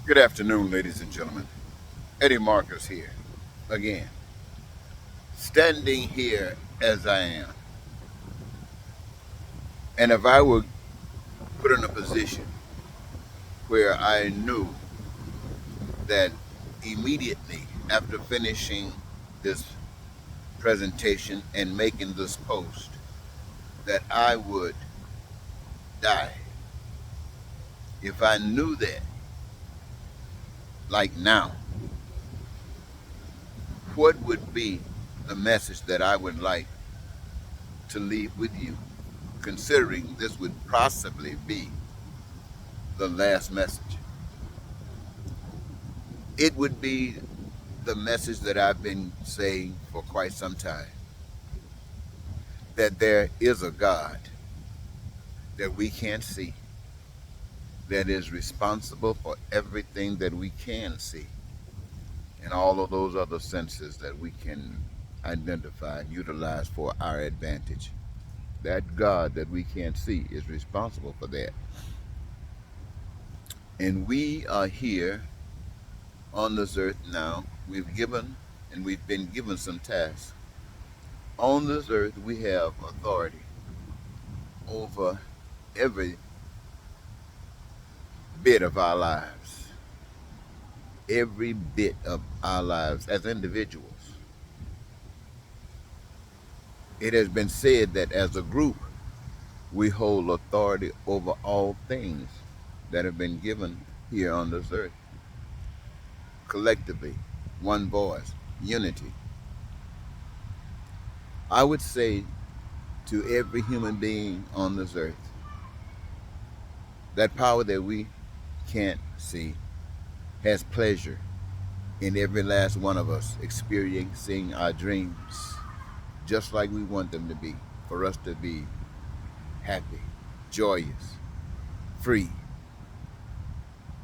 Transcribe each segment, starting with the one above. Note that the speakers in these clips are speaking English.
Good afternoon, ladies and gentlemen. Eddie Marcus here, again, standing here as I am. And if I were put in a position where I knew that immediately after finishing this presentation and making this post, that I would die, if I knew that, like now, what would be the message that I would like to leave with you, considering this would possibly be the last message? It would be the message that I've been saying for quite some time, that there is a God that we can't see, that is responsible for everything that we can see, and all of those other senses that we can identify and utilize for our advantage. That God that we can't see is responsible for that. And we are here on this earth now. We've been given some tasks. On this earth, we have authority over every bit of our lives, every bit of our lives as individuals. It has been said that as a group, we hold authority over all things that have been given here on this earth. Collectively, one voice, unity. I would say to every human being on this earth, that power that we can't see has pleasure in every last one of us experiencing our dreams just like we want them to be, for us to be happy, joyous, free,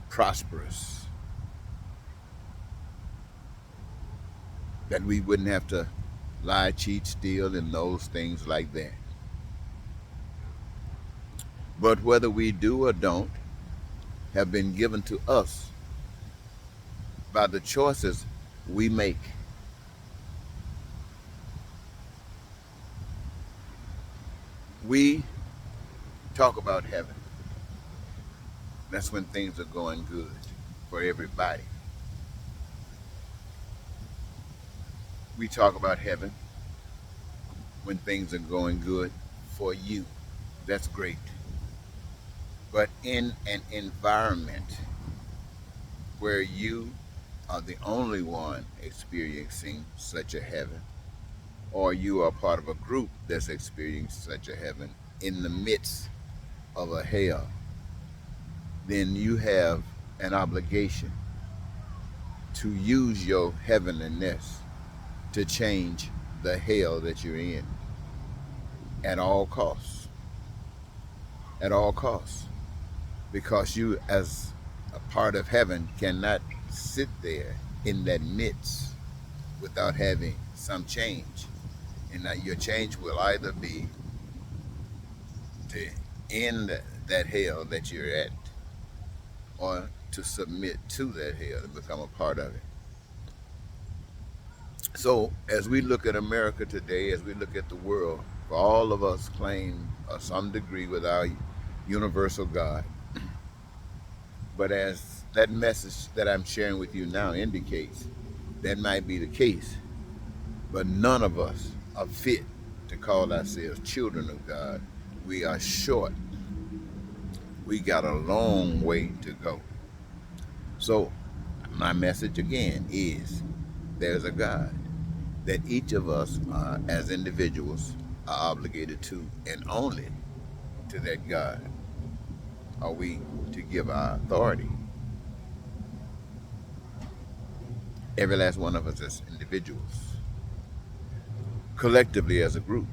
prosperous, that we wouldn't have to lie, cheat, steal, and those things like that. But whether we do or don't have been given to us by the choices we make. We talk about heaven. That's when things are going good for everybody. We talk about heaven when things are going good for you. That's great. But in an environment where you are the only one experiencing such a heaven, or you are part of a group that's experiencing such a heaven in the midst of a hell, then you have an obligation to use your heavenliness to change the hell that you're in at all costs. At all costs. Because you, as a part of heaven, cannot sit there in that midst without having some change. And that your change will either be to end that hell that you're at, or to submit to that hell and become a part of it. So as we look at America today, as we look at the world, for all of us claim some degree with our universal God. But as that message that I'm sharing with you now indicates, that might be the case. But none of us are fit to call ourselves children of God. We are short. We got a long way to go. So my message again is, there's a God that each of us as individuals are obligated to, and only to that God are we to give our authority. Every last one of us as individuals, collectively as a group,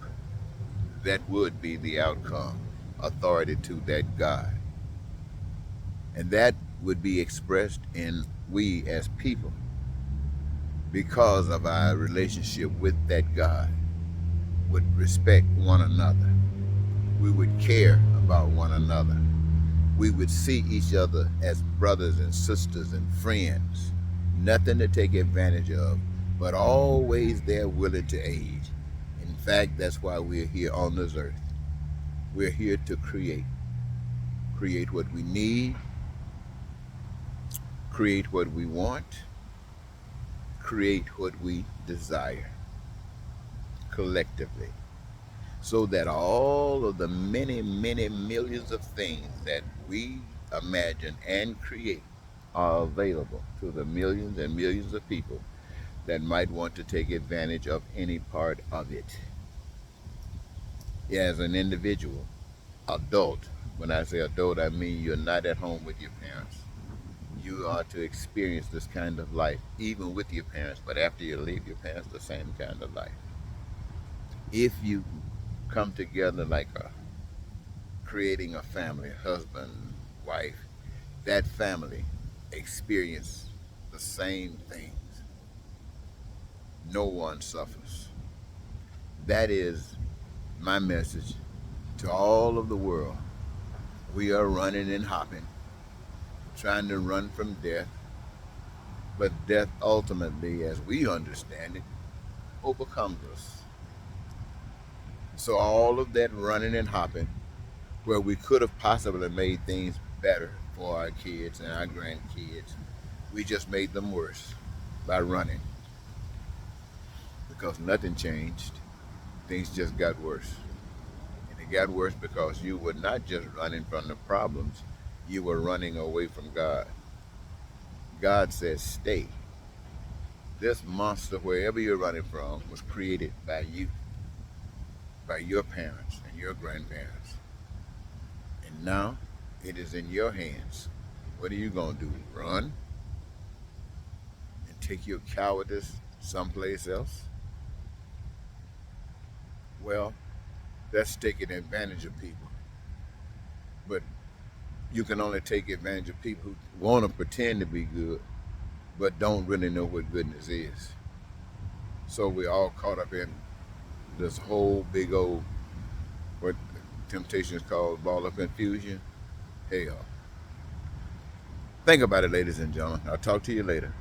that would be the outcome, authority to that God. And that would be expressed in we as people because of our relationship with that God, would respect one another. We would care about one another. we would see each other as brothers and sisters and friends, nothing to take advantage of, but always there willing to aid. In fact, that's why we're here on this earth. We're here to create what we need, create what we want, create what we desire collectively, so that all of the many, many millions of things that we imagine and create are available to the millions and millions of people that might want to take advantage of any part of it. As an individual, adult, when I say adult, I mean you're not at home with your parents. You are to experience this kind of life, even with your parents, but after you leave your parents, the same kind of life. If you come together like creating a family, husband, wife, that family experience the same things. No one suffers. That is my message to all of the world. We are running and hopping, trying to run from death, but death ultimately, as we understand it, overcomes us. So all of that running and hopping, where we could have possibly made things better for our kids and our grandkids, we just made them worse by running because nothing changed. Things just got worse. And it got worse because you were not just running from the problems, you were running away from God. God says, stay. This monster, wherever you're running from, was created by you, by your parents and your grandparents. And now it is in your hands. What are you going to do? Run and take your cowardice someplace else? Well, that's taking advantage of people. But you can only take advantage of people who want to pretend to be good, but don't really know what goodness is. So we're all caught up in this whole big old, what temptation is called, ball of confusion. Hell. Think about it, ladies and gentlemen. I'll talk to you later.